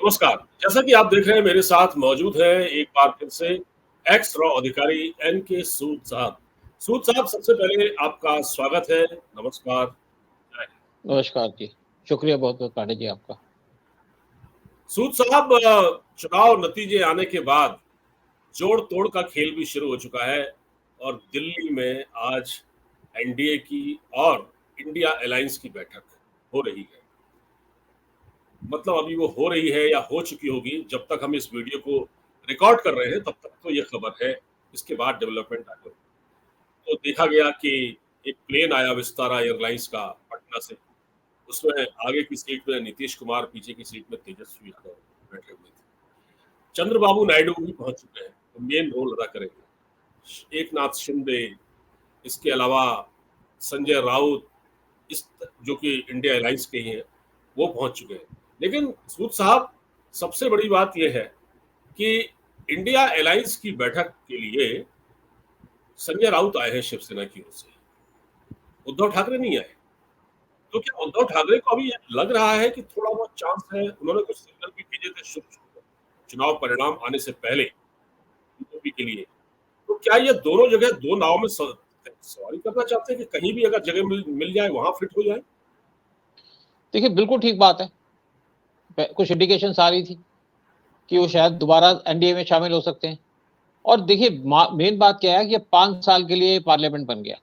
नमस्कार। जैसा कि आप देख रहे हैं मेरे साथ मौजूद है एक बार फिर से एक्स रॉ अधिकारी एन के सूद साहब। सूद साहब सबसे पहले आपका स्वागत है। नमस्कार। जय हिंद। नमस्कार जी। शुक्रिया बहुत बहुत पांडे जी आपका। सूद साहब, चुनाव नतीजे आने के बाद जोड़ तोड़ का खेल भी शुरू हो चुका है और दिल्ली में आज एनडीए की और इंडिया अलायंस की बैठक हो रही है। मतलब अभी वो हो रही है या हो चुकी होगी, जब तक हम इस वीडियो को रिकॉर्ड कर रहे हैं तब तक तो ये खबर है। इसके बाद डेवलपमेंट आगे तो देखा गया कि एक प्लेन आया विस्तारा एयरलाइंस का पटना से। उसमें आगे की सीट में नीतीश कुमार, पीछे की सीट में तेजस्वी यादव बैठे हुए थे। चंद्रबाबू नायडू भी पहुंच चुके हैं, तो मेन रोल अदा करेंगे एक नाथ शिंदे। इसके अलावा संजय राउत, इस जो कि इंडिया अलायंस के ही हैं, वो पहुंच चुके हैं। लेकिन सूद साहब, सबसे बड़ी बात यह है कि इंडिया अलायंस की बैठक के लिए संजय राउत आए हैं शिवसेना की ओर से, उद्धव ठाकरे नहीं आए। तो क्या उद्धव ठाकरे को अभी लग रहा है कि थोड़ा बहुत चांस है? उन्होंने कुछ सिग्नल भी भेजे थे चुनाव परिणाम आने से पहले बीजेपी के लिए। तो क्या ये दोनों जगह दो नाव में सवारी करना चाहते हैं कि कहीं भी अगर जगह मिल जाए वहां फिट हो जाए? देखिए, बिल्कुल ठीक बात है। कुछ इंडिकेशन आ रही थी कि वो शायद दोबारा एनडीए में शामिल हो सकते हैं। और देखिए, मेन बात क्या है कि 5 साल के लिए पार्लियामेंट बन गया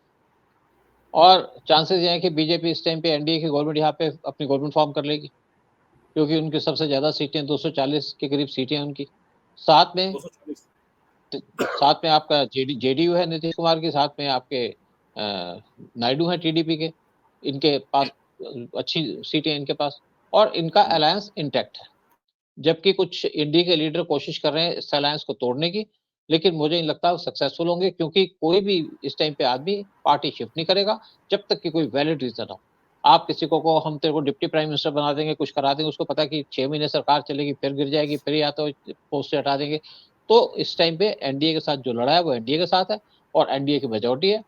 और चांसेस ये हैं कि बीजेपी इस टाइम पे एनडीए की गवर्नमेंट यहाँ पे अपनी गवर्नमेंट फॉर्म कर लेगी, क्योंकि उनकी सबसे ज्यादा सीटें 240 के करीब सीटें हैं उनकी। साथ में 240। साथ में आपका जेडीयू है नीतीश कुमार के, साथ में आपके नायडू हैं टीडीपी के। इनके पास अच्छी सीटें इनके पास, और इनका अलायंस इंटैक्ट है। जबकि कुछ इंडिया के लीडर कोशिश कर रहे हैं इस अलायंस को तोड़ने की, लेकिन मुझे नहीं लगता वो सक्सेसफुल होंगे, क्योंकि कोई भी इस टाइम पे आदमी पार्टी शिफ्ट नहीं करेगा जब तक कि कोई वैलिड रीजन हो। आप किसी को हम तेरे को डिप्टी प्राइम मिनिस्टर बना देंगे, कुछ करा देंगे, उसको पता कि 6 महीने सरकार चलेगी, फिर गिर जाएगी, फिर या तो पोस्ट से हटा देंगे। तो इस टाइम पे एनडीए के साथ जो लड़ा है वो एनडीए के साथ है, और एनडीए की मेजोरिटी है,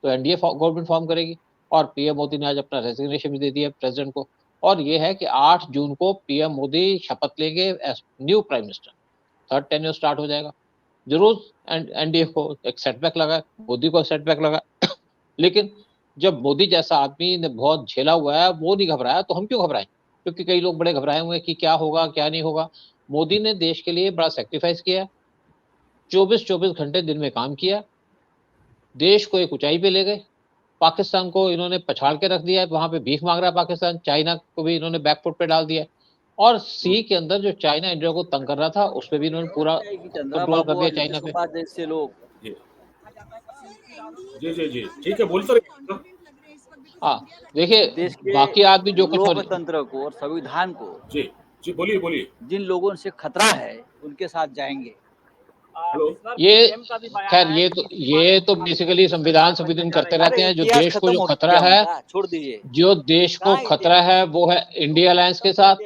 तो एनडीए गवर्नमेंट फॉर्म करेगी। और पीएम मोदी ने आज अपना रेजिग्नेशन भी दे दिया प्रेसिडेंट को। और ये है कि 8 जून को पीएम मोदी शपथ लेंगे as new prime minister. Third tenure start हो जाएगा। जरूर एनडीए को एक सेटबैक लगा, मोदी को सेटबैक लगा, लेकिन जब मोदी जैसा आदमी ने बहुत झेला हुआ है, वो नहीं घबराया, तो हम क्यों घबराएं? क्योंकि कई लोग बड़े घबराए हुए हैं कि क्या होगा क्या नहीं होगा। मोदी ने देश के लिए बड़ा सेक्रीफाइस किया, 24-24 घंटे दिन में काम किया, देश को एक ऊंचाई पे ले गए। पाकिस्तान को इन्होंने पछाड़ के रख दिया है, वहां पे भीख मांग रहा है पाकिस्तान। चाइना को भी इन्होंने बैकफुट पे डाल दिया है, और सी के अंदर जो चाइना इंडिया को तंग कर रहा था, उस पर भी इन्होंने पूरा कंट्रोल कर दिया चाइना पे। जैसे लोग जी जी जी, ठीक है, बोलते रहिए। हाँ, देखिए, देश के बाकी आदमी जो कुछ लोकतंत्र को और संविधान को जी जी, बोलिए बोलिए। जिन लोगों से खतरा है उनके साथ जाएंगे। ये खैर ये तो बेसिकली संविधान करते रहते हैं। जो देश को जो खतरा है, छोड़ दीजिए। जो देश को खतरा है वो है इंडिया अलायंस के साथ।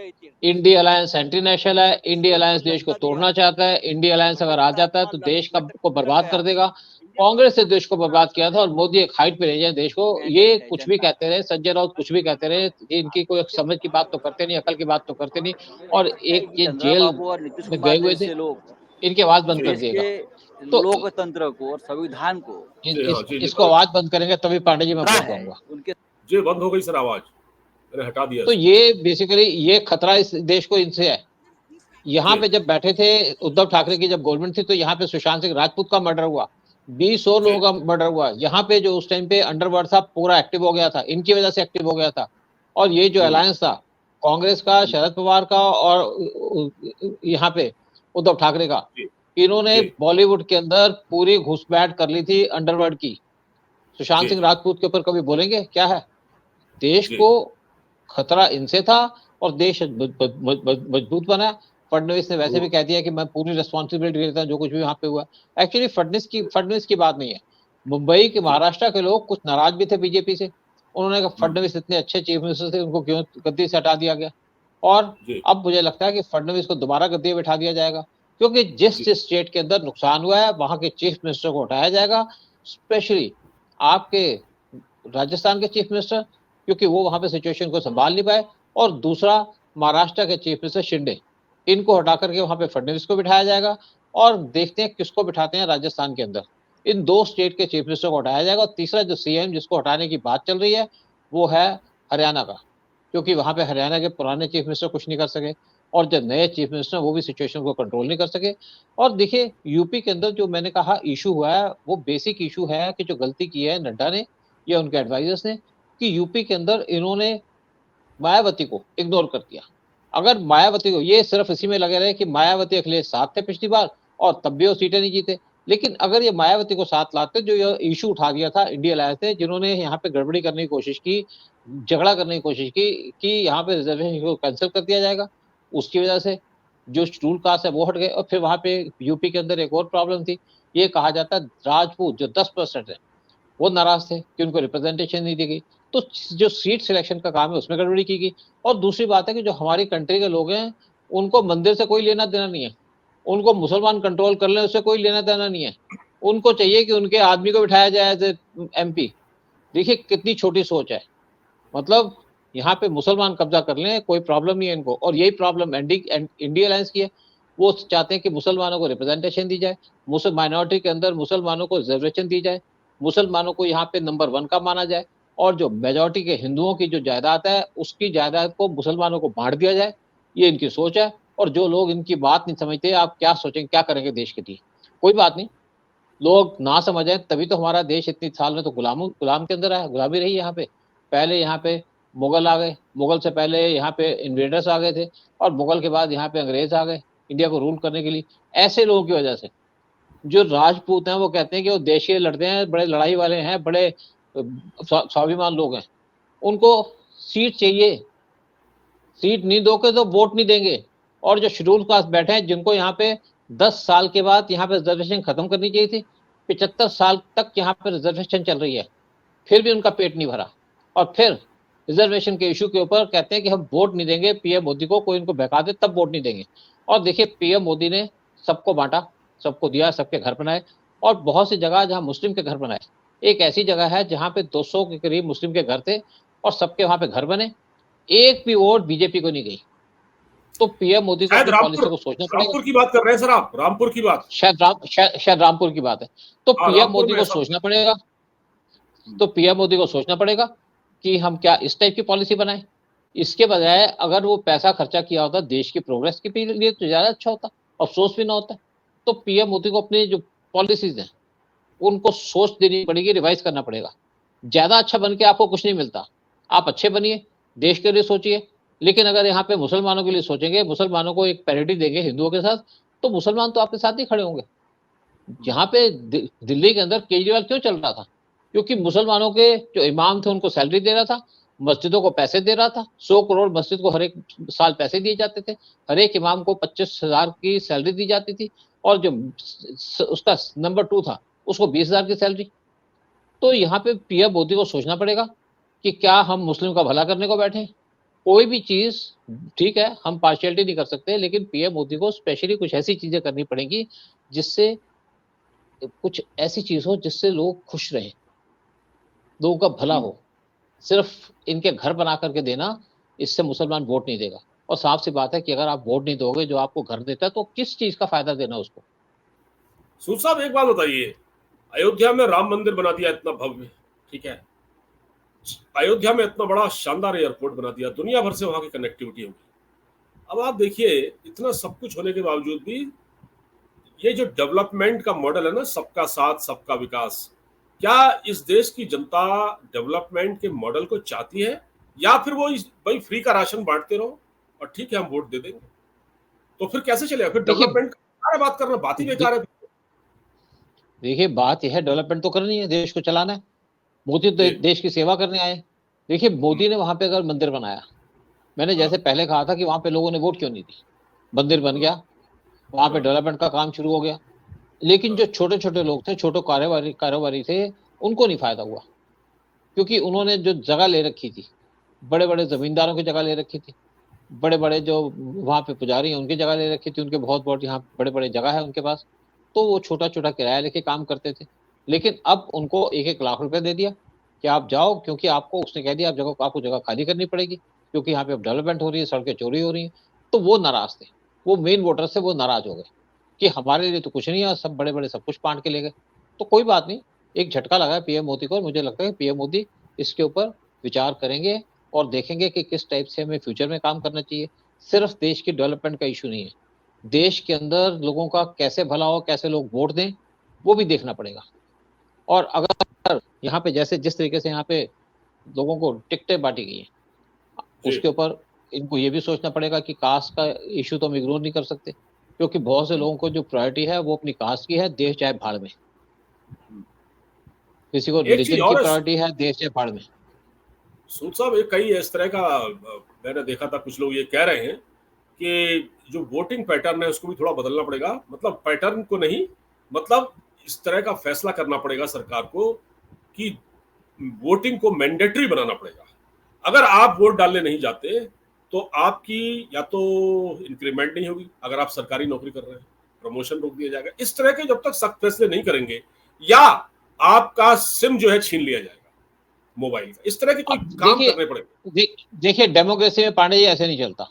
इंडिया अलायंस एंटी नेशनल है, इंडिया अलायंस देश को तोड़ना चाहता है। इंडिया अलायंस अगर आ जाता है तो देश को बर्बाद कर देगा। कांग्रेस ने देश को बर्बाद किया था, और मोदी एक हाइट पे ले जाए देश को। ये कुछ भी कहते रहे, संजय राउत कुछ भी कहते रहे, इनकी कोई समझ की बात तो करते नहीं, अकल की बात तो करते नहीं। और एक ये जेल में गए हुए थे, इनकी आवाज बंद कर दिएगा तो लोकतंत्र को और संविधान को इसको आवाज बंद करेंगे तभी पांडे जी मैं बोल पाऊंगा। जी, बंद हो गई सर आवाज, मैंने हटा दिया। तो ये बेसिकली ये खतरा इस देश को इनसे है। यहाँ पे जब बैठे थे उद्धव ठाकरे की जब गवर्नमेंट थी, तो यहाँ पे सुशांत सिंह राजपूत का मर्डर हुआ, 20 और लोगों का मर्डर हुआ। यहाँ पे जो उस टाइम पे अंडरवर्ल्ड था पूरा एक्टिव हो गया था, इनकी वजह से एक्टिव हो गया था। और ये जो अलायंस था कांग्रेस का, शरद पवार का, और यहाँ पे उद्धव ठाकरे का, इन्होंने बॉलीवुड के अंदर पूरी घुसपैठ कर ली थी अंडरवर्ल्ड की। सुशांत सिंह राजपूत के ऊपर कभी बोलेंगे? क्या है? देश को खतरा इनसे था और देश मजबूत बना। फडणवीस ने वैसे भी कह दिया कि मैं पूरी रिस्पॉन्सिबिलिटी लेता हूं जो कुछ भी वहां पे हुआ। एक्चुअली फडणवीस की बात नहीं है, मुंबई के, महाराष्ट्र के लोग कुछ नाराज भी थे बीजेपी से। उन्होंने कहा फडणवीस इतने अच्छे चीफ मिनिस्टर थे, उनको क्यों गद्दी से हटा दिया गया। और अब मुझे लगता है कि फडणवीस को दोबारा गद्दी पे बिठा दिया जाएगा, क्योंकि जिस स्टेट के अंदर नुकसान हुआ है वहां के चीफ मिनिस्टर को हटाया जाएगा। स्पेशली आपके राजस्थान के चीफ मिनिस्टर, क्योंकि वो वहां पे सिचुएशन को संभाल नहीं पाए, और दूसरा महाराष्ट्र के चीफ मिनिस्टर शिंदे, इनको हटा करके वहां पे फडणवीस को बिठाया जाएगा और देखते हैं किसको बिठाते हैं राजस्थान के अंदर। इन 2 स्टेट के चीफ मिनिस्टर को हटाया जाएगा और तीसरा जो सीएम जिसको हटाने की बात चल रही है वो है हरियाणा का, क्योंकि वहां पे हरियाणा के पुराने चीफ मिनिस्टर कुछ नहीं कर सके और जो नए चीफ मिनिस्टर वो भी सिचुएशन को कंट्रोल नहीं कर सके। और देखिए यूपी के अंदर जो मैंने कहा इशू हुआ है वो बेसिक इशू है कि जो गलती की है नड्डा ने या उनके एडवाइजर्स ने कि यूपी के अंदर इन्होंने मायावती को इग्नोर कर दिया। अगर मायावती को ये सिर्फ इसी में लगे रहे कि मायावती अखिलेश साथ थे पिछली बार और तब भी वो सीटें नहीं जीते, लेकिन अगर ये मायावती को साथ लाते जो ये इशू उठा दिया था इंडिया अलायंस ने, जिन्होंने यहाँ पे गड़बड़ी करने की कोशिश की, झगड़ा करने की कोशिश की कि यहाँ पे रिजर्वेशन को कैंसिल कर दिया जाएगा, उसकी वजह से जो शेड्यूल कास्ट है वो हट गए। और फिर वहां पे यूपी के अंदर एक और प्रॉब्लम थी, ये कहा जाता है राजपूत जो 10% है वो नाराज थे कि उनको रिप्रेजेंटेशन नहीं दी गई, तो जो सीट सिलेक्शन का काम है उसमें गड़बड़ी की गई। और दूसरी बात है कि जो हमारी कंट्री के लोग हैं उनको मंदिर से कोई लेना देना नहीं है, उनको मुसलमान कंट्रोल कर ले उससे कोई लेना देना नहीं है, उनको चाहिए कि उनके आदमी को बिठाया जाए एज एमपी। देखिए कितनी छोटी सोच है, मतलब यहाँ पे मुसलमान कब्जा कर लें कोई प्रॉब्लम नहीं है इनको। और यही प्रॉब्लम इंडिया अलायंस की है, वो चाहते हैं कि मुसलमानों को रिप्रेजेंटेशन दी जाए, माइनॉरिटी के अंदर मुसलमानों को रिजर्वेशन दी जाए, मुसलमानों को यहाँ पे नंबर 1 का माना जाए और जो मेजॉरिटी के हिंदुओं की जो जायदाद है उसकी जायदाद को मुसलमानों को बांट दिया जाए। ये इनकी सोच है और जो लोग इनकी बात नहीं समझते, आप क्या सोचेंगे क्या करेंगे देश के लिए? कोई बात नहीं, लोग ना समझे तभी तो हमारा देश इतनी साल में तो गुलाम के अंदर है, गुलामी रही यहाँ पे। पहले यहाँ पे मुगल आ गए, मुगल से पहले यहाँ पे इन्वेडर्स आ गए थे और मुगल के बाद यहाँ पे अंग्रेज आ गए इंडिया को रूल करने के लिए। ऐसे लोगों की वजह से जो राजपूत हैं वो कहते हैं कि वो देश के लिए लड़ते हैं, बड़े लड़ाई वाले हैं, बड़े स्वाभिमान लोग हैं, उनको सीट चाहिए, सीट नहीं दोगे तो वोट नहीं देंगे। और जो शेड्यूल कास्ट बैठे हैं जिनको यहाँ पे 10 साल के बाद यहाँ पे रिजर्वेशन खत्म करनी चाहिए थी, 75 साल तक यहाँ पे रिजर्वेशन चल रही है, फिर भी उनका पेट नहीं भरा और फिर रिजर्वेशन के इशू के ऊपर कहते हैं कि हम वोट नहीं देंगे पीएम मोदी को, कोई इनको बहका दे तब वोट नहीं देंगे। और देखिए पीएम मोदी ने सबको बांटा, सबको दिया, सबके घर बनाए और बहुत सी जगह जहाँ मुस्लिम के घर बनाए, एक ऐसी जगह है जहाँ पे 200 के करीब मुस्लिम के घर थे और सबके वहां पे घर बने, एक भी वोट बीजेपी को नहीं गई। तो पीएम मोदी को अपनी पॉलिसी को सोचना पड़ेगा। रामपुर की बात कर रहे हैं सर आप, रामपुर की बात, शायद रामपुर की बात है। तो पीएम मोदी को सोचना पड़ेगा, तो पीएम मोदी को सोचना पड़ेगा कि हम क्या इस टाइप की पॉलिसी बनाएं। इसके बजाय अगर वो पैसा खर्चा किया होता देश की प्रोग्रेस के लिए तो ज्यादा अच्छा होता, अफसोस भी ना होता। तो पीएम मोदी को अपनी जो पॉलिसीज हैं उनको सोच देनी पड़ेगी, रिवाइज करना पड़ेगा। ज्यादा अच्छा बन के आपको कुछ नहीं मिलता, आप अच्छे बनिए, देश के लिए सोचिए, लेकिन अगर यहाँ पे मुसलमानों के लिए सोचेंगे, मुसलमानों को एक पैरिटी देंगे हिंदुओं के साथ, तो मुसलमान तो आपके साथ ही खड़े होंगे। यहाँ पे दिल्ली के अंदर केजरीवाल क्यों चल रहा था? क्योंकि मुसलमानों के जो इमाम थे उनको सैलरी दे रहा था, मस्जिदों को पैसे दे रहा था, 100 करोड़ मस्जिद को हर एक साल पैसे दिए जाते थे, हर एक इमाम को 25,000 की सैलरी दी जाती थी और जो उसका नंबर 2 था उसको 20,000 की सैलरी। तो यहाँ पे पीएम मोदी को सोचना पड़ेगा कि क्या हम मुस्लिम का भला करने को बैठे? कोई भी चीज ठीक है, हम पार्शियलिटी नहीं कर सकते, लेकिन पीएम मोदी को स्पेशली कुछ ऐसी चीजें करनी पड़ेंगी जिससे कुछ ऐसी चीज हो जिससे लोग खुश रहें, लोगों का भला हो। सिर्फ इनके घर बना करके देना, इससे मुसलमान वोट नहीं देगा। और साफ सी बात है कि अगर आप वोट नहीं दोगे जो आपको घर देता है तो किस चीज का फायदा देना उसको? सूद साहब एक बात बताइए, अयोध्या में राम मंदिर बना दिया इतना भव्य, ठीक है, अयोध्या में इतना बड़ा शानदार एयरपोर्ट बना दिया, दुनिया भर से वहां की कनेक्टिविटी होगी। अब आप देखिए इतना सब कुछ होने के बावजूद भी ये जो डेवलपमेंट का मॉडल है ना, सबका साथ सबका विकास, क्या इस देश की जनता डेवलपमेंट के मॉडल को चाहती है या फिर वो भाई फ्री का राशन बांटते रहो और ठीक है हम वोट दे देंगे? तो फिर कैसे चलेगा? फिर डेवलपमेंट का बात करना बात ही बेकार है। देखिए बात यह है, डेवलपमेंट तो करनी है, देश को चलाना है, मोदी तो देश की सेवा करने आए। देखिए मोदी ने वहां पे अगर मंदिर बनाया, मैंने जैसे पहले कहा था कि वहां पे लोगों ने वोट क्यों नहीं दी, मंदिर बन गया, वहां पे डेवलपमेंट का काम शुरू हो गया, लेकिन जो छोटे छोटे लोग थे, छोटे कारोबारी थे, उनको नहीं फायदा हुआ, क्योंकि उन्होंने जो जगह ले रखी थी, बड़े बड़े जमींदारों की जगह ले रखी थी, बड़े बड़े जो वहां पे पुजारी हैं उनकी जगह ले रखी थी, उनके बहुत यहाँ बड़े बड़े जगह है उनके पास, तो वो छोटा छोटा किराया लेके काम करते थे। लेकिन अब उनको 1-1 लाख रुपए दे दिया कि आप जाओ, क्योंकि आपको उसने कह दिया आपको जगह खाली करनी पड़ेगी, क्योंकि यहाँ पे अब डेवलपमेंट हो रही है, सड़कें चोरी हो रही हैं, तो वो नाराज थे। वो मेन वोटर से वो नाराज हो गए कि हमारे लिए तो कुछ नहीं है, सब बड़े बड़े सब कुछ बांट के ले गए। तो कोई बात नहीं, एक झटका लगा है पीएम मोदी को, और मुझे लगता है पीएम मोदी इसके ऊपर विचार करेंगे और देखेंगे कि किस टाइप से हमें फ्यूचर में काम करना चाहिए। सिर्फ देश की डेवलपमेंट का इशू नहीं है, देश के अंदर लोगों का कैसे भला हो, कैसे लोग वोट दें, वो भी देखना पड़ेगा। और अगर यहाँ पे जैसे जिस तरीके से यहाँ पे लोगों को टिकटें बांटी गई हैं, उसके ऊपर इनको ये भी सोचना पड़ेगा कि कास्ट का इशू तो हम इग्नोर नहीं कर सकते, क्योंकि बहुत से लोगों को जो प्रायोरिटी है वो अपनी कास्ट की है, देश चाहे भाड़ में। किसी को एक चीज रिलीजन की और प्रायोरिटी है, देश चाहे भाड़ में। सूद साहब, एक कई इस तरह का मैंने देखा था, कुछ लोग ये कह रहे हैं कि जो वोटिंग पैटर्न है उसको भी थोड़ा बदलना पड़ेगा। मतलब पैटर्न को नहीं, मतलब इस तरह का फैसला करना पड़ेगा सरकार को कि वोटिंग को मैंडेटरी बनाना पड़ेगा। अगर आप वोट डालने नहीं जाते तो आपकी या तो इंक्रीमेंट नहीं होगी, अगर आप सरकारी नौकरी कर रहे हैं प्रमोशन रोक दिया जाएगा। इस तरह के जब तक सख्त फैसले नहीं करेंगे, या आपका सिम जो है छीन लिया जाएगा मोबाइल का, इस तरह के कोई काम करने पड़ेंगे। देखिए डेमोक्रेसी में पांडे जी ऐसे नहीं चलता,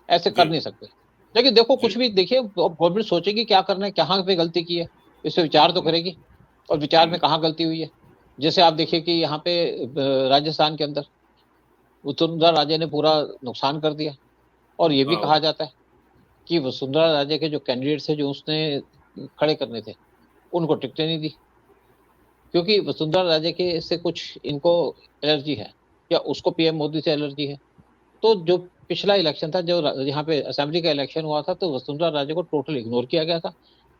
ऐसे कर नहीं सकते। लेकिन देखो कुछ भी देखिए, गवर्नमेंट सोचेगी क्या करना है, कहाँ पे गलती की है, इस पे विचार तो करेगी, और विचार में कहाँ गलती हुई है। जैसे आप देखिए कि यहाँ पे राजस्थान के अंदर वसुंधरा राजे ने पूरा नुकसान कर दिया, और ये भी कहा जाता है कि वसुंधरा राजे के जो कैंडिडेट थे जो उसने खड़े करने थे, उनको टिकटें नहीं दी, क्योंकि वसुंधरा राजे के से कुछ इनको एलर्जी है, या उसको पीएम मोदी से एलर्जी है। तो जो पिछला इलेक्शन था, जो यहाँ पे असेंबली का इलेक्शन हुआ था, तो वसुंधरा राजे को टोटल इग्नोर किया गया था।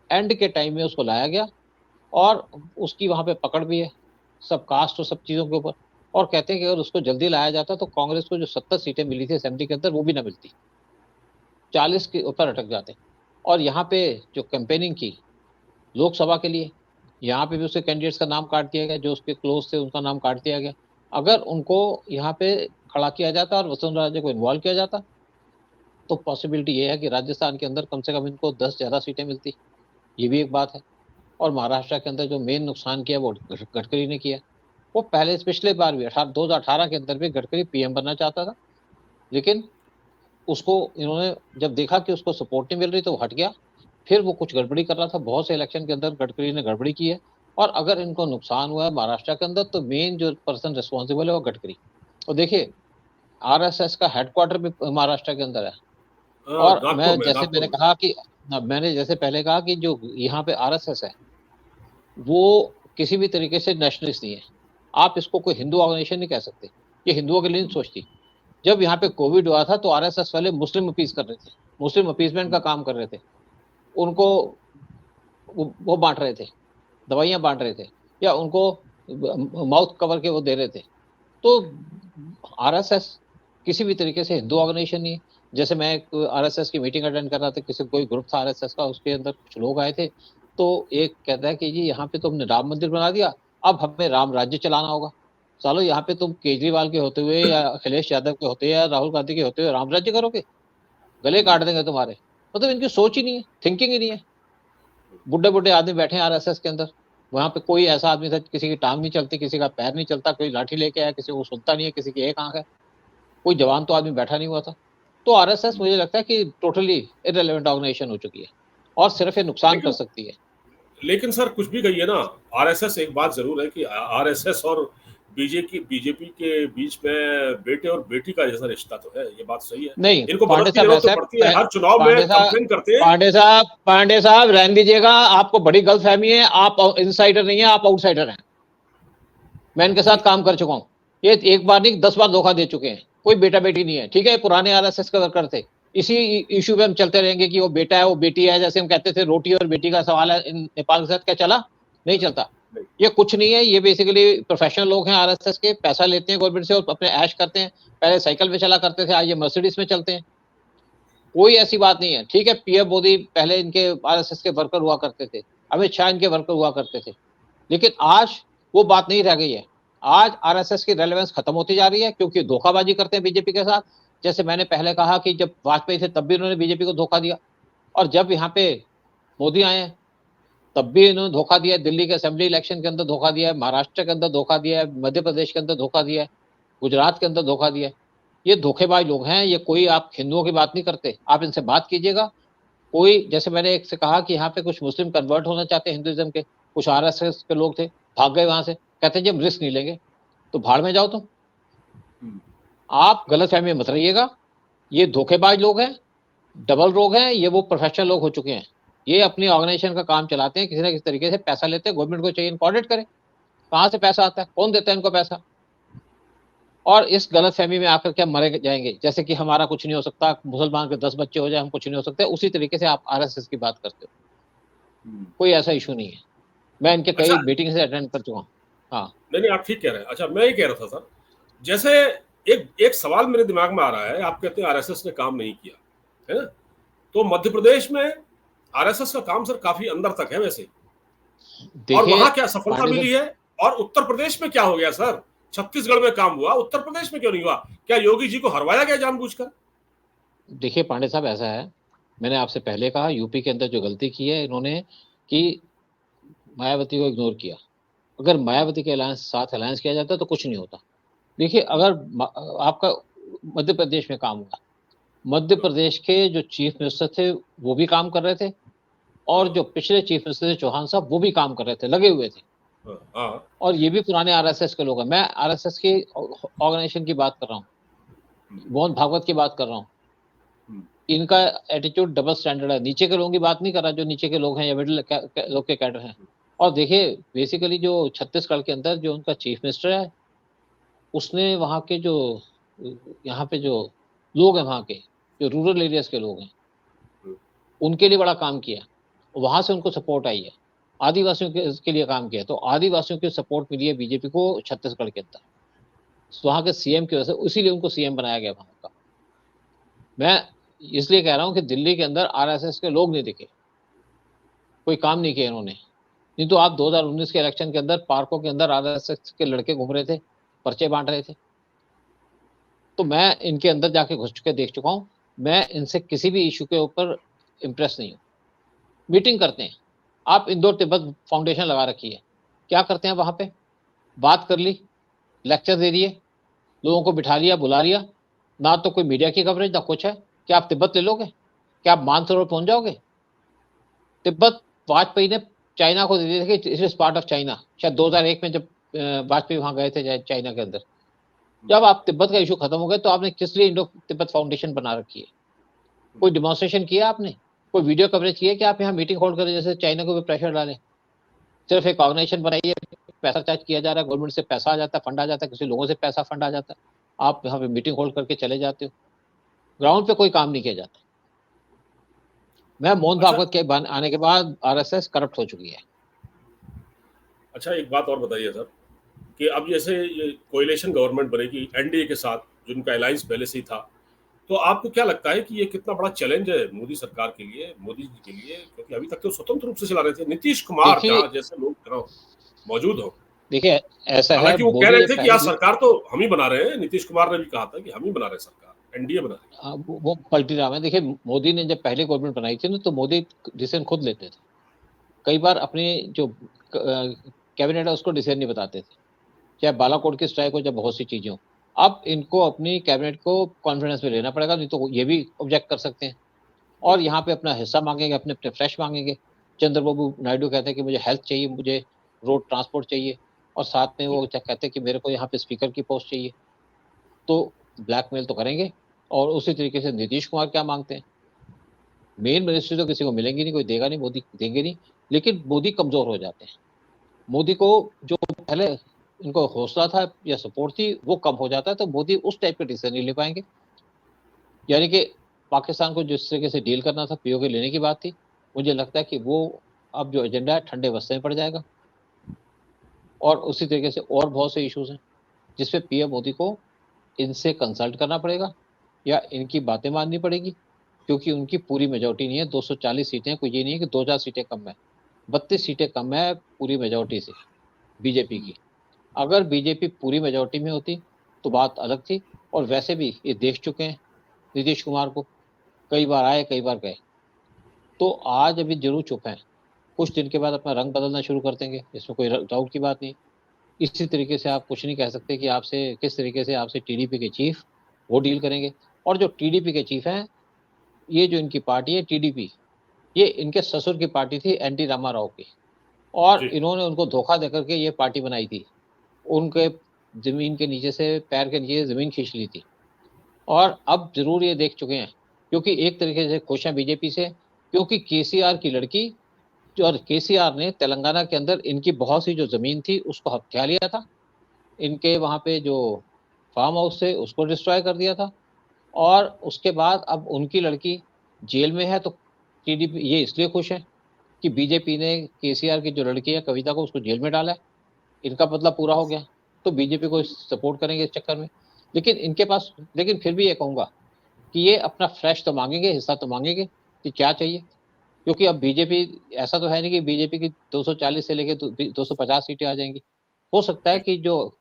एंड के टाइम में उसको लाया गया, और उसकी वहां पे पकड़ भी है सब कास्ट और सब चीजों के ऊपर। और कहते हैं कि अगर उसको जल्दी लाया जाता तो कांग्रेस को जो 70 सीटें मिली थी असेंबली के अंदर, वो भी ना मिलती, 40 के ऊपर अटक जाते। और यहाँ पे जो कैंपेनिंग की लोकसभा के लिए, यहाँ पे भी उसके कैंडिडेट्स का नाम काट दिया गया, जो उसके क्लोज थे उनका नाम काट दिया गया। अगर उनको यहाँ पे खड़ा किया जाता और वसुंधरा राजे को इन्वॉल्व किया जाता, तो पॉसिबिलिटी ये है कि राजस्थान के अंदर कम से कम इनको 10 ज्यादा सीटें मिलती, ये भी एक बात है। और महाराष्ट्र के अंदर जो मेन नुकसान किया वो गडकरी ने किया। वो पहले पिछले बार भी 2018 के अंदर भी गडकरी पीएम बनना चाहता था, लेकिन उसको इन्होंने जब देखा कि उसको सपोर्ट नहीं मिल रही तो वो हट गया। फिर वो कुछ गड़बड़ी कर रहा था, बहुत से इलेक्शन के अंदर गडकरी ने गड़बड़ी की है। और अगर इनको नुकसान हुआ है महाराष्ट्र के अंदर, तो मेन जो पर्सन रिस्पॉन्सिबल है वो गडकरी। और देखिए आरएसएस का हेडक्वार्टर भी महाराष्ट्र के अंदर है। और मैंने जैसे पहले कहा कि जो यहाँ पे आरएसएस है वो किसी भी तरीके से नेशनलिस्ट नहीं है। आप इसको कोई हिंदू ऑर्गेनाइजेशन नहीं कह सकते, ये हिंदुओं के लिए नहीं सोचती। जब यहाँ पे कोविड हुआ था तो आरएसएस वाले मुस्लिम अपीज कर रहे थे, मुस्लिम अपीजमेंट का काम कर रहे थे, उनको वो बांट रहे थे, दवाइयां बांट रहे थे, या उनको माउथ कवर के वो दे रहे थे। तो आरएसएस किसी भी तरीके से हिंदू ऑर्गेनाइजेशन नहीं है। जैसे मैं एक आरएसएस की मीटिंग अटेंड कर रहा था, किसी कोई ग्रुप था आरएसएस का, उसके अंदर कुछ लोग आए थे, तो एक कहता है कि जी यहाँ पे तुमने राम मंदिर बना दिया, अब हमें राम राज्य चलाना होगा। चलो यहाँ पे तुम केजरीवाल के होते हुए या अखिलेश यादव के होते या राहुल गांधी के होते हुए राम राज्य करोगे, गले काट देंगे तुम्हारे। मतलब इनकी सोच ही नहीं है, थिंकिंग ही नहीं है। बुढ़े बुढ़े आदमी बैठे हैं आरएसएस के अंदर, वहां पे कोई ऐसा आदमी था किसी की टांग नहीं चलती, किसी का पैर नहीं चलता, कोई लाठी लेके आया, किसी को सुनता नहीं है, किसी की एक आंख है, कोई जवान तो आदमी बैठा नहीं हुआ था। तो आरएसएस मुझे लगता है कि टोटली इररिलेवेंट ऑर्गेनाइजेशन हो चुकी है, और सिर्फ ये नुकसान कर सकती है। लेकिन सर कुछ भी कहिए ना, आरएसएस, एक बात जरूर है कि आरएसएस और बीजेपी के बीच में बेटे और बेटी का जैसा रिश्ता तो है, ये बात सही है। नहीं, इनको बदलने की जरूरत तो पड़ती है, हर चुनाव में कंपेन करते हैं। पांडे साहब रहने दीजिएगा, आपको बड़ी गलतफहमी है, आप इनसाइडर नहीं है, आप आउटसाइडर हैं। मैं इनके साथ काम कर चुका हूँ, ये एक बार नहीं 10 बार धोखा दे चुके हैं। कोई बेटा बेटी नहीं है, ठीक है, पुराने आरएसएस के वर्कर थे। इसी इशू पे हम चलते रहेंगे कि वो बेटा है वो बेटी है, जैसे हम कहते थे रोटी और बेटी का सवाल है नेपाल के साथ, क्या चला? नहीं चलता। ये कुछ नहीं है, ये बेसिकली प्रोफेशनल लोग हैं आरएसएस के, पैसा लेते हैं गवर्नमेंट से और अपने ऐश करते हैं। पहले साइकिल पे चला करते थे, आज ये मर्सिडीज में चलते हैं। कोई ऐसी बात नहीं है, ठीक है। पीएम मोदी पहले इनके आरएसएस के वर्कर हुआ करते थे, अमित शाह इनके वर्कर हुआ करते थे, लेकिन आज वो बात नहीं रह गई है। आज आरएसएस की रेलेवेंस खत्म होती जा रही है, क्योंकि धोखाबाजी करते हैं बीजेपी के साथ। जैसे मैंने पहले कहा कि जब वाजपेयी थे तब भी उन्होंने बीजेपी को धोखा दिया, और जब यहाँ पे मोदी आए तब भी इन्होंने धोखा दिया। दिल्ली के असेंबली इलेक्शन के अंदर धोखा दिया है, महाराष्ट्र के अंदर धोखा दिया है, मध्य प्रदेश के अंदर धोखा दिया है, गुजरात के अंदर धोखा दिया है। ये धोखेबाज लोग हैं, ये कोई आप हिंदुओं की बात नहीं करते। आप इनसे बात कीजिएगा, कोई, जैसे मैंने एक से कहा कि यहाँ पे कुछ मुस्लिम कन्वर्ट होना चाहते हैं हिंदुइज्म के, कुछ आरएसएस के लोग थे, भाग गए वहां से, कहते हैं जी हम रिस्क नहीं लेंगे, तो भाड़ में जाओ तुम। आप गलतफहमी में मत रहिएगा, ये धोखेबाज लोग हैं, डबल रोग हैं, ये वो प्रोफेशनल लोग हो चुके हैं, ये अपनी ऑर्गेनाइजेशन का काम चलाते हैं, किसी ना किसी तरीके से पैसा लेते हैं, गवर्नमेंट को चाहिए इनको ऑडिट करे, कहाँ से पैसा आता है, कौन देता है इनको पैसा, और इस गलतफहमी में आकर के हम मरे जाएंगे, जैसे कि हमारा कुछ नहीं हो सकता, मुसलमान के 10 बच्चे हो जाए हम कुछ नहीं हो सकते, उसी तरीके से आप आरएसएस की बात करते हो। कोई ऐसा इशू नहीं है, मैं इनके कई अच्छा, मीटिंग से अटेंड कर चुका हूँ। हाँ नहीं आप ठीक कह रहे हैं। अच्छा, मैं ये कह रहा था सर, जैसे एक एक सवाल मेरे दिमाग में आ रहा है, आप कहते हैं आरएसएस ने काम नहीं किया, है ना? तो मध्य प्रदेश में आरएसएस का काम सर काफी अंदर तक है वैसे, और देखिए वहां क्या सफलता पांडे मिली साहब, है? और उत्तर प्रदेश में क्या हो गया सर? छत्तीसगढ़ में काम हुआ, उत्तर प्रदेश में क्यों नहीं हुआ? क्या योगी जी को हरवाया गया जानबूझकर? देखिए पांडे साहब ऐसा है, मैंने आपसे पहले कहा यूपी के अंदर जो गलती की है इन्होंने कि मायावती को इग्नोर किया, अगर मायावती के साथ अलायंस किया जाता तो कुछ नहीं होता। देखिए अगर आपका मध्य प्रदेश में काम हुआ, मध्य प्रदेश के जो चीफ मिनिस्टर थे वो भी काम कर रहे थे, और जो पिछले चीफ मिनिस्टर थे चौहान साहब वो भी काम कर रहे थे, लगे हुए थे, हाँ, और ये भी पुराने आरएसएस के लोग हैं। मैं आरएसएस की ऑर्गेनाइजेशन की बात कर रहा हूँ, मोहन भागवत की बात कर रहा हूँ, इनका एटीट्यूड डबल स्टैंडर्ड है, नीचे के लोगों की बात नहीं कर रहा, जो नीचे के लोग हैं या मिडिल लोग के कैडर हैं। और देखिए बेसिकली जो छत्तीसगढ़ के अंदर जो उनका चीफ मिनिस्टर है, उसने वहाँ के जो यहाँ पे जो लोग हैं, वहाँ के जो रूरल एरियाज के लोग हैं, उनके लिए बड़ा काम किया, वहां से उनको सपोर्ट आई है, आदिवासियों के लिए काम किया, तो आदिवासियों की सपोर्ट मिली है बीजेपी को छत्तीसगढ़ के अंदर, वहाँ के सीएम की वजह से, इसीलिए उनको सीएम बनाया गया वहां का। मैं इसलिए कह रहा हूँ कि दिल्ली के अंदर आरएसएस के लोग नहीं दिखे, कोई काम नहीं किया इन्होंने, नहीं तो आप 2019 के इलेक्शन के अंदर पार्कों के अंदर आरएसएस के लड़के घूम रहे थे, पर्चे बांट रहे थे, तो मैं इनके अंदर जाके घुस चुके देख चुका हूँ, मैं इनसे किसी भी इशू के ऊपर इम्प्रेस नहीं हूँ। मीटिंग करते हैं, आप इंदौर तिब्बत फाउंडेशन लगा रखी है, क्या करते हैं वहां पे, बात कर ली, लेक्चर दे दिए, लोगों को बिठा लिया, बुला लिया, ना तो कोई मीडिया की कवरेज ना कुछ है। क्या आप तिब्बत ले लोगे? क्या आप मानसरोवर पहुंच जाओगे? तिब्बत वाजपेयी ने चाइना को दे दिए थे कि it is part of China, शायद 2001 में जब वाजपेयी वहां गए थे चाइना के अंदर। जब आप तिब्बत का इशू खत्म हो गया तो आपने किस लिए इंडो तिब्बत फाउंडेशन बना रखी है? कोई डिमॉन्स्ट्रेशन किया आपने? कोई वीडियो कवरेज किया कि आप यहाँ मीटिंग होल्ड करें, जैसे चाइना को भी प्रेशर डालें? सिर्फ एक ऑर्गेनाइजेशन बनाई है, पैसा चार्ज किया जा रहा है, गवर्नमेंट से पैसा आ जाता है, फंड आ जाता है, किसी लोगों से पैसा फंड आ जाता है, आप यहाँ पे मीटिंग होल्ड करके चले जाते हो, ग्राउंड पे कोई काम नहीं किया जाता। मैं मोहन अच्छा, भागवत के आने के बाद आरएसएस करप्ट हो चुकी है। अच्छा एक बात और बताइए सर, कि अब जैसे ये कोएलिशन गवर्नमेंट बनेगी एनडीए के साथ, जिनका अलायंस पहले से ही था, तो आपको क्या लगता है कि ये कितना बड़ा चैलेंज है मोदी सरकार के लिए, मोदी जी के लिए? क्योंकि अभी तक तो स्वतंत्र रूप से चला रहे थे, नीतीश कुमार देखिए जहाँ जैसे लोग तरह मौजूद हो, देखिए ऐसा है, हालांकि वो कह मोदी रहे ने थे कि पहले आज सरकार तो हम ही बना रहे हैं, नीतीश कुमार ने भी कहा था कि हम ही बना रहे हैं सरकार, एनडीए बना रही वो पलटी राम है। देखिए मोदी ने जब पहले गवर्नमेंट बनाई थी ना, तो मोदी डिसीजन खुद लेते थे, कई बार अपनी जो कैबिनेट है उसको डिसीजन नहीं बताते थे, चाहे बालाकोट की स्ट्राइक हो, चाहे बहुत सी चीजें हो। अब इनको अपनी कैबिनेट को कॉन्फिडेंस में लेना पड़ेगा, नहीं तो ये भी ऑब्जेक्ट कर सकते हैं, और यहाँ पे अपना हिस्सा मांगेंगे, अपने अपने फ्रेश मांगेंगे। चंद्रबाबू नायडू कहते हैं कि मुझे हेल्थ चाहिए, मुझे रोड ट्रांसपोर्ट चाहिए, और साथ में वो कहते हैं कि मेरे को यहाँ पे स्पीकर की पोस्ट चाहिए, तो ब्लैकमेल तो करेंगे। और उसी तरीके से नीतीश कुमार क्या मांगते हैं, मेन मिनिस्ट्री तो किसी को मिलेंगी नहीं, कोई देगा नहीं, मोदी देंगे नहीं, लेकिन मोदी कमजोर हो जाते हैं। मोदी को जो पहले इनको हौसला था या सपोर्ट थी वो कम हो जाता है, तो मोदी उस टाइप के डिसीजन नहीं ले पाएंगे। यानी कि पाकिस्तान को जिस तरीके से डील करना था, पीओके लेने की बात थी, मुझे लगता है कि वो अब जो एजेंडा है ठंडे बस्ते में पड़ जाएगा। और उसी तरीके से और बहुत से इश्यूज हैं जिसपे पीएम मोदी को इनसे कंसल्ट करना पड़ेगा या इनकी बातें माननी पड़ेगी, क्योंकि उनकी पूरी मेजोरिटी नहीं है। 240 सीटें, कोई ये नहीं है कि 2-4 सीटें कम है, 32 सीटें कम है पूरी मेजोरिटी से बीजेपी की। अगर बीजेपी पूरी मेजोरिटी में होती तो बात अलग थी, और वैसे भी ये देख चुके हैं नीतीश कुमार को, कई बार आए कई बार गए, तो आज अभी जरूर चुप हैं, कुछ दिन के बाद अपना रंग बदलना शुरू कर देंगे, इसमें कोई डाउट की बात नहीं। इसी तरीके से आप कुछ नहीं कह सकते कि आपसे किस तरीके से आपसे टीडीपी के चीफ वो डील करेंगे। और जो टीडीपी के चीफ हैं, ये जो इनकी पार्टी है टीडीपी, ये इनके ससुर की पार्टी थी, एनटी रामाराव की, और जी। इन्होंने उनको धोखा देकर के ये पार्टी बनाई थी। उनके ज़मीन के नीचे से, पैर के नीचे से ज़मीन खींच ली थी। और अब ज़रूर ये देख चुके हैं, क्योंकि एक तरीके से खुश हैं बीजेपी से, क्योंकि केसीआर की लड़की और केसीआर ने तेलंगाना के अंदर इनकी बहुत सी जो ज़मीन थी उसको हथिया लिया था। इनके वहाँ पे जो फार्म हाउस थे उसको डिस्ट्रॉय कर दिया था, और उसके बाद अब उनकी लड़की जेल में है, तो टीडीपी ये इसलिए खुश है कि बीजेपी ने केसीआर की जो लड़की है कविता को, उसको जेल में डाला है। इनका बदला पूरा हो गया, तो बीजेपी को सपोर्ट करेंगे इस चक्कर में। लेकिन इनके पास, लेकिन फिर भी ये कहूँगा कि ये अपना फ्रेश तो मांगेंगे, हिस्सा तो मांगेंगे कि क्या चाहिए, क्योंकि अब बीजेपी, ऐसा तो है नहीं कि बीजेपी की 240 से लेके 250 सीटें आ जाएंगी। हो सकता है कि जो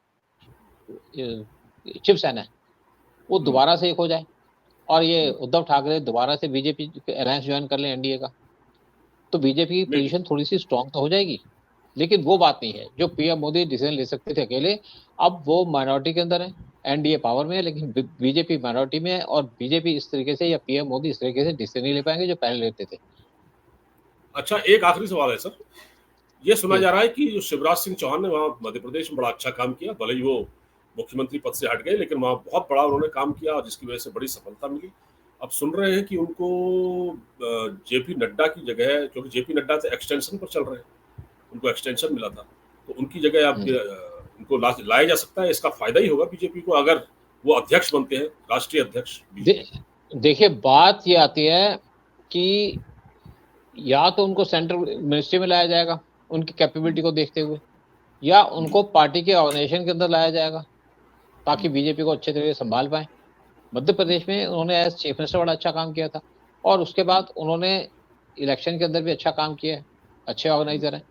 शिवसेना है वो दोबारा से एक हो जाए, और ये उद्धव ठाकरे दोबारा से बीजेपी अलायंस ज्वाइन कर लें एनडीए का, तो बीजेपी की पोजीशन थोड़ी सी स्ट्रांग तो हो जाएगी। लेकिन वो बात नहीं है जो पीएम मोदी डिसीजन ले सकते थे अकेले, अब वो माइनॉरिटी के अंदर है, एनडीए पावर में है, लेकिन बीजेपी माइनॉरिटी में है, और बीजेपी इस तरीके से या पीएम मोदी इस तरीके से डिसीजन नहीं ले पाएंगे जो पहले लेते थे। अच्छा, एक आखिरी सवाल है सर, ये सुना जी। जा रहा है कि जो शिवराज सिंह चौहान ने वहाँ मध्य प्रदेश में बड़ा अच्छा काम किया, भले ही वो मुख्यमंत्री पद से हट गए, लेकिन वहाँ बहुत बड़ा उन्होंने काम किया और जिसकी वजह से बड़ी सफलता मिली। अब सुन रहे हैं कि उनको जेपी नड्डा की जगह, क्योंकि जेपी नड्डा तो एक्सटेंशन पर चल रहे हैं, उनको एक्सटेंशन मिला था, तो उनकी जगह अब उनको लाया जा सकता है। इसका फायदा ही होगा बीजेपी को अगर वो अध्यक्ष बनते हैं, राष्ट्रीय अध्यक्ष। देखिए, बात ये आती है कि या तो उनको सेंट्रल मिनिस्ट्री में लाया जाएगा उनकी कैपेबिलिटी को देखते हुए, या उनको पार्टी के ऑर्गेनाइजेशन के अंदर लाया जाएगा ताकि बीजेपी को अच्छे तरीके से संभाल पाए। मध्य प्रदेश में उन्होंने एज चीफ मिनिस्टर बड़ा अच्छा काम किया था, और उसके बाद उन्होंने इलेक्शन के अंदर भी अच्छा काम किया है, अच्छे ऑर्गेनाइजर हैं।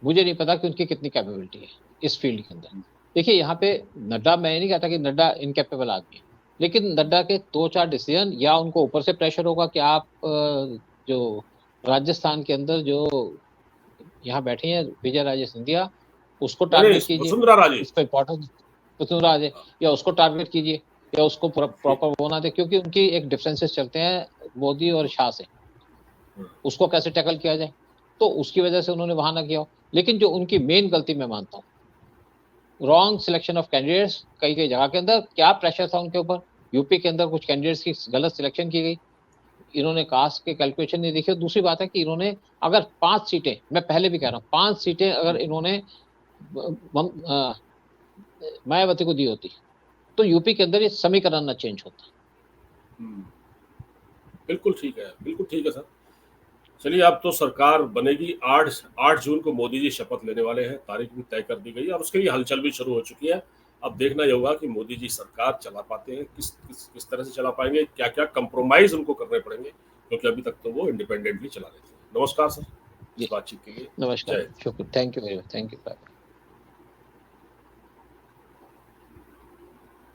मुझे नहीं पता कि उनकी कितनी कैपेबिलिटी है इस फील्ड के अंदर। देखिए, यहाँ पे नड्डा, मैं नहीं कहता कि नड्डा इनकैपेबल आदमी है, लेकिन नड्डा के 2-4 डिसीजन, या उनको ऊपर से प्रेशर होगा कि आप जो राजस्थान के अंदर जो यहाँ बैठी हैं विजय राजे सिंधिया, उसको टारगेट कीजिए, वसुंधरा राजे, इसको इम्पोर्टेंस वसुंधरा राजे, या उसको टारगेट कीजिए, या उसको प्रॉपर वो ना दे, क्योंकि उनकी एक डिफरेंसेस चलते हैं मोदी और शाह से, उसको कैसे टैकल किया जाए, तो उसकी वजह से उन्होंने वहां ना किया हो। लेकिन जो उनकी मेन गलती मैं मानता हूँ, रॉन्ग सिलेक्शन ऑफ कैंडिडेट्स, कई कई जगह के अंदर क्या प्रेशर था उनके ऊपर, यूपी के अंदर कुछ कैंडिडेट्स की गलत सिलेक्शन की गई, इन्होंने कास्ट के कैलकुलेशन नहीं देखी। दूसरी बात है कि इन्होंने अगर 5 सीटें, मैं पहले भी कह रहा हूँ, 5 सीटें अगर इन्होंने मायावती को दी होती तो यूपी के अंदर ये समीकरण न चेंज होता। बिल्कुल ठीक है, बिल्कुल ठीक है सर। चलिए, अब तो सरकार बनेगी। 8 जून को मोदी जी शपथ लेने वाले हैं, तारीख भी तय कर दी गई है और उसके लिए हलचल भी शुरू हो चुकी है। अब देखना ये होगा कि मोदी जी सरकार चला पाते हैं, किस तरह से चला पाएंगे, क्या क्या कंप्रोमाइज उनको करने पड़ेंगे, क्योंकि अभी तक तो वो इंडिपेंडेंटली चला रहे थे। नमस्कार सर, इस बातचीत के लिए। नमस्कार, शुक्रिया, thank you very much, thank you.